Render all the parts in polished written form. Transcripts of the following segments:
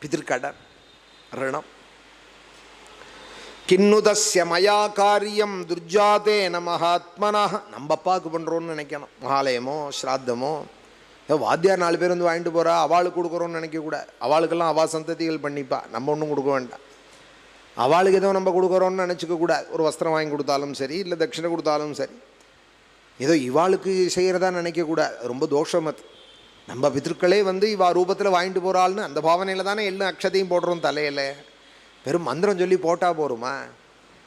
பிதிர்கடன் ரிணம். கிண்ணுதஸ்ய மயா காரியம் துர்ஜாதேன மகாத்மனா. நம்ம அப்பாவுக்கு பண்ணுறோன்னு நினைக்கணும். மகாலயமோ ஸ்ராத்தமோ வாத்தியார் 4 பேர் வந்து வாங்கிட்டு போகிறா, அவளுக்கு கொடுக்குறோன்னு நினைக்கக்கூடாது. அவளுக்கெல்லாம் அவள் சந்ததிகள் பண்ணிப்பா, நம்ம ஒன்றும் கொடுக்க வேண்டாம். அவளுக்கு ஏதோ நம்ம கொடுக்குறோன்னு நினச்சிக்கக்கூடாது. ஒரு வஸ்திரம் வாங்கி கொடுத்தாலும் சரி, இல்லை தட்சிணை கொடுத்தாலும் சரி, ஏதோ இவாளுக்கு செய்கிறதா நினைக்கக்கூடாது. ரொம்ப தோஷம் அது. நம்ம பித்திருக்களே வந்து இவா ரூபத்தில் வாங்கிட்டு போகிறாள்னு அந்த பாவனையில் தானே எல்லாம் அக்ஷதையும் போடுறோம் தலையில். வெறும் மந்திரம் சொல்லி போட்டால் போருமா?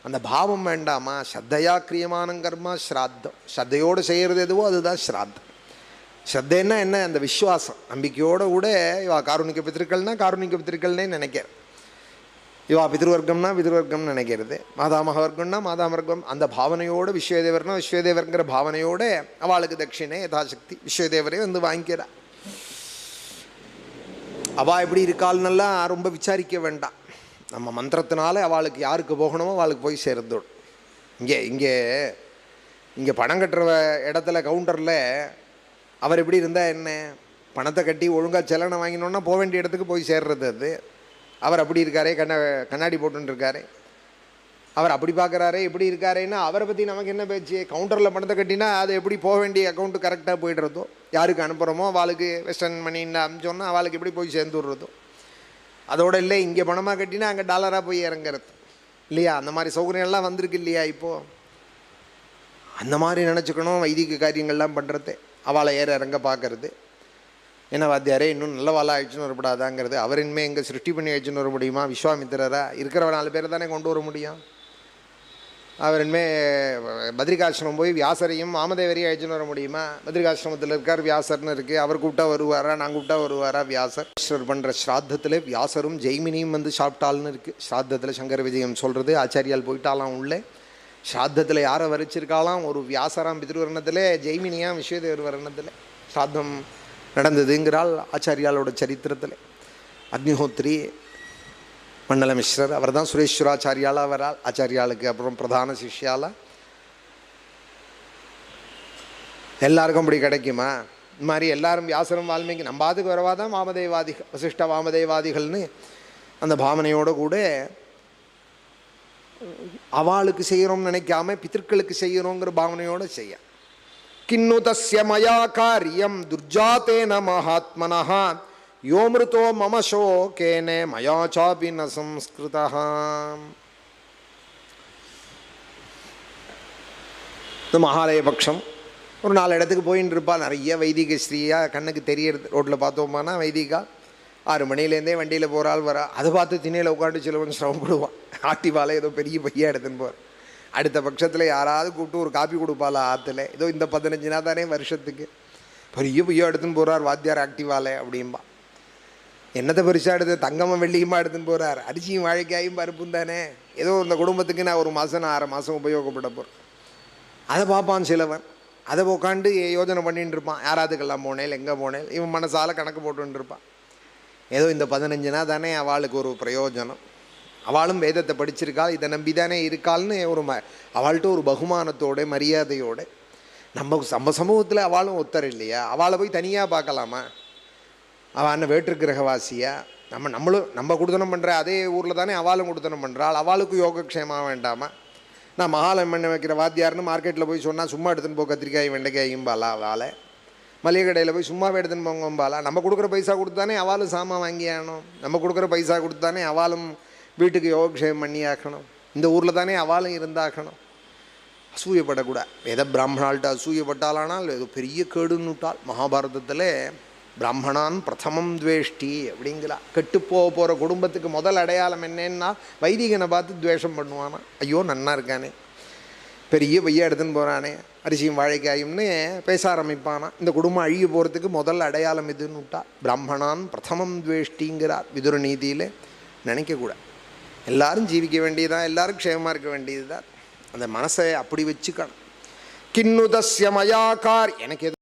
அந்த பாவம் வேண்டாமா? ஸ்ரத்தையா கிரியமான கர்மா ஸ்ராத்தம். ஸ்ரத்தையோடு செய்கிறது எதுவோ அதுதான் ஸ்ராத்தம். ஸ்ரத்தைன்னா என்ன? அந்த விஸ்வாசம், நம்பிக்கையோடு கூட இவா காருணிக்க பித்திருக்கள்னா காருணிக்க பித்திருக்கள்னே நினைக்கிறேன். இவா பிதிர்வர்க்கம்னா பிதிர்வர்க்கம்னு நினைக்கிறது, மாதாமக வர்க்கம்னா மாதாமவர்க்கம். அந்த பாவனையோடு விஸ்வதேவர்னா விஸ்வதேவர்ங்கிற பாவனையோடு அவளுக்கு தட்சிணை யதாசக்தி விஸ்வதேவரே வந்து வாங்கிக்கிறா. அவள் எப்படி இருக்காள்னெல்லாம் ரொம்ப விசாரிக்க வேண்டாம். நம்ம மந்திரத்தினால அவளுக்கு யாருக்கு போகணுமோ அவளுக்கு போய் சேர்ந்துடும். இங்கே இங்கே இங்கே பணம் கட்டுற இடத்துல கவுண்டரில் அவர் எப்படி இருந்தால் என்ன? பணத்தை கட்டி ஒழுங்காக செலனை வாங்கினோன்னா போக வேண்டிய இடத்துக்கு போய் சேர்றது அது. அவர் அப்படி இருக்காரே, கண்ணாடி போட்டுருக்காரு, அவர் அப்படி பார்க்குறாரே, எப்படி இருக்காரேன்னா அவரை பற்றி நமக்கு என்ன பேச்சு? கவுண்டரில் பணத்தை கட்டினா அது எப்படி போக வேண்டிய அக்கௌண்ட்டு கரெக்டாக போய்டுறதோ, யாருக்கு அனுப்புகிறோமோ அவளுக்கு வெஸ்டர்ன் மணின்னு அனுப்பிச்சோன்னா அவளுக்கு எப்படி போய் சேர்ந்து விடுறதோ. அதோடு இல்லை, இங்கே பணமாக கட்டினா அங்கே டாலராக போய் இறங்குறது இல்லையா? அந்த மாதிரி சௌகரியங்கள்லாம் வந்திருக்கு இல்லையா இப்போது? அந்த மாதிரி நினச்சிக்கணும். வைதிக காரியங்கள்லாம் பண்ணுறது, அவளை ஏற இறங்க பார்க்கறது. என்ன வாத்தியாரே இன்னும் நல்லவாளாக ஆயிடுச்சுன்னு வரப்படாதாங்கிறது. அவர் இனிமேல் எங்கே சிருஷ்டி பண்ணி ஆயிடுச்சுன்னு வர முடியுமா? விஸ்வாமித்திரரா இருக்கிற 4 பேர் தானே கொண்டு வர முடியும். அவர் இனிமேல் பத்ரிகாசிரமம் போய் வியாசரையும் வாமதேவரையும் ஆயிடுச்சுன்னு வர முடியுமா? பத்ரிகாசிரமத்தில் இருக்கார், வியாசர்னு இருக்குது. அவர் கூப்பிட்டா வருவாரா? நான் கூப்பிட்டா வருவாரா? வியாசர் பண்ணுற ஸ்ராத்தத்தில் வியாசரும் ஜெய்மினியும் வந்து சாப்பிட்டாள்னு இருக்குது. ஸ்ராத்தத்தில் சங்கர விஜயம் சொல்கிறது. ஆச்சாரியால் போயிட்டாலாம் உள்ளே. ஸ்ராத்தத்தில் யாரை வரிச்சிருக்காலாம்? ஒரு வியாசராம் பிதிர்வர்ணத்தில், ஜெய்மினியாம் விஸ்வதேவர் வர்ணத்தில் ஸ்ராத்தம் நடந்ததுங்கிறாள் ஆச்சாரியாலோட சரித்திரத்தில். அக்னிஹோத்ரி மண்டல மிஸ்ரர் அவர் தான் சுரேஸ்வராச்சாரியாலாக வராள். ஆச்சாரியாளுக்கு அப்புறம் பிரதான சிஷ்யாலா. எல்லாருக்கும் அப்படி கிடைக்குமா? இந்த மாதிரி எல்லாரும் வியாசரும் வால்மீகி நம்ம அதுக்கு வரவாதான் வாமதேவாதிகள், வசிஷ்ட வாமதேவாதிகள்னு அந்த பாவனையோடு கூட அவளுக்கு செய்கிறோம்னு நினைக்காம பித்திருக்களுக்கு செய்கிறோங்கிற பாவனையோடு செய்ய. கிண்ணுதஸ்ய மயா காரியம் துர்ஜாதேன மகாத்மனஹ யோமிருதோ மம சோகேன மயா சாபி ந சம்ஸ்கிருதஹ. இது மகாலய பட்சம். ஒரு 4 இடத்துக்கு போயின்னு இருப்பா. நிறைய வைதிக ஸ்ரீயாக கண்ணுக்கு தெரியறது. ரோட்டில் பார்த்தோம்னா வைதிகா 6 மணிலேருந்தே வண்டியில் போகிறாள் வரா. அதை பார்த்து திண்ணையில் உட்காந்து சிலவன் சிரமப்படுவான். ஆட்டிவாலை ஏதோ பெரிய பையா எடுத்துன்னு போவார். அடுத்த பட்சத்தில் யாராவது கூப்பிட்டு ஒரு காப்பி கொடுப்பாளா ஆற்றுல? ஏதோ இந்த 15 நாள் தானே வருஷத்துக்கு பெரிய பையா எடுத்துன்னு போகிறார் வாத்தியார் ஆக்டிவாலே அப்படின்பா. என்னத்தை பெருசாக எடுத்து தங்கமும் வெள்ளியுமா எடுத்துன்னு போகிறார்? அரிசியும் வாழைக்காயும் பருப்பும் தானே. ஏதோ இந்த குடும்பத்துக்கு நான் 1 மாதம் 6 மாதம் உபயோகப்பட போகிறேன். அதை பார்ப்பான் சிலவன். அதை உட்காந்து யோஜனை பண்ணிட்டு இருப்பான். யாராவதுக்கெல்லாம் போனேன், எங்கே போனேன், இவன் மனசால் கணக்கு போட்டுன்னு இருப்பான். ஏதோ இந்த 15 நாள் தானே அவளுக்கு ஒரு பிரயோஜனம். அவளும் வேதத்தை படிச்சிருக்காள், இதை நம்பி தானே இருக்காள்னு ஒரு அவள்கிட்ட ஒரு பகுமானத்தோட மரியாதையோடு நம்ம சமூகத்தில் அவளும் ஒத்தர் இல்லையா? அவளை போய் தனியாக பார்க்கலாமா? அவள் அண்ணன் வேற்று கிரகவாசியா? நம்ம கொடுத்தனம் பண்ணுற அதே ஊரில் தானே அவளும் கொடுத்தனம் பண்ணுறாள். அவளுக்கு யோகக்ஷேமாக வேண்டாமா? நான் மகாலயம் பண்ண வைக்கிற வாத்தியார்னு மார்க்கெட்டில் போய் சொன்னால் சும்மா எடுத்துன்னு போ, கத்திரிக்காய் வெண்டைக்காயும் பாலா அவளை. மளிகை கடையில் போய் சும்மாவே எடுத்துன்னு போங்கம்பாலா. நம்ம கொடுக்குற பைசா கொடுத்தானே அவளும் சாமான் வாங்கி ஆகணும். நம்ம கொடுக்குற பைசா கொடுத்தானே அவளும் வீட்டுக்கு யோகக்ஷேமம் பண்ணி ஆக்கணும். இந்த ஊரில் தானே அவளும் இருந்தாக்கணும். அசூயப்படக்கூடாது. வேத பிராமணால்கிட்ட அசூயப்பட்டாலானால் ஏதோ பெரிய கேடுன்னு விட்டால். மகாபாரதத்தில் பிராமணான் பிரதமம் துவேஷ்டி அப்படிங்கிறா. கெட்டு போகிற குடும்பத்துக்கு முதல் அடையாளம் என்னன்னா வைதிகனை பார்த்து துவேஷம் பண்ணுவானா. ஐயோ நன்னா இருக்கானே, பெரிய பையா எடுத்துன்னு போகிறானே, அரிசியும் வாழைக்காயும்னு பேச ஆரம்பிப்பானா. இந்த குடும்பம் அழுகி போகிறதுக்கு முதல் அடையாளம் இதுன்னு விட்டா. பிராமணான் பிரதமம் துவேஷ்டிங்கிறார் விதுர நீதியில். நினைக்கக்கூடாது. எல்லாரும் ஜீவிக்க வேண்டியதுதான், எல்லாரும் க்ஷேமமாக இருக்க வேண்டியது தான். அந்த மனசை அப்படி வச்சுக்கணும். கிண்ணுதஸ்ய மயா கார் எனக்கு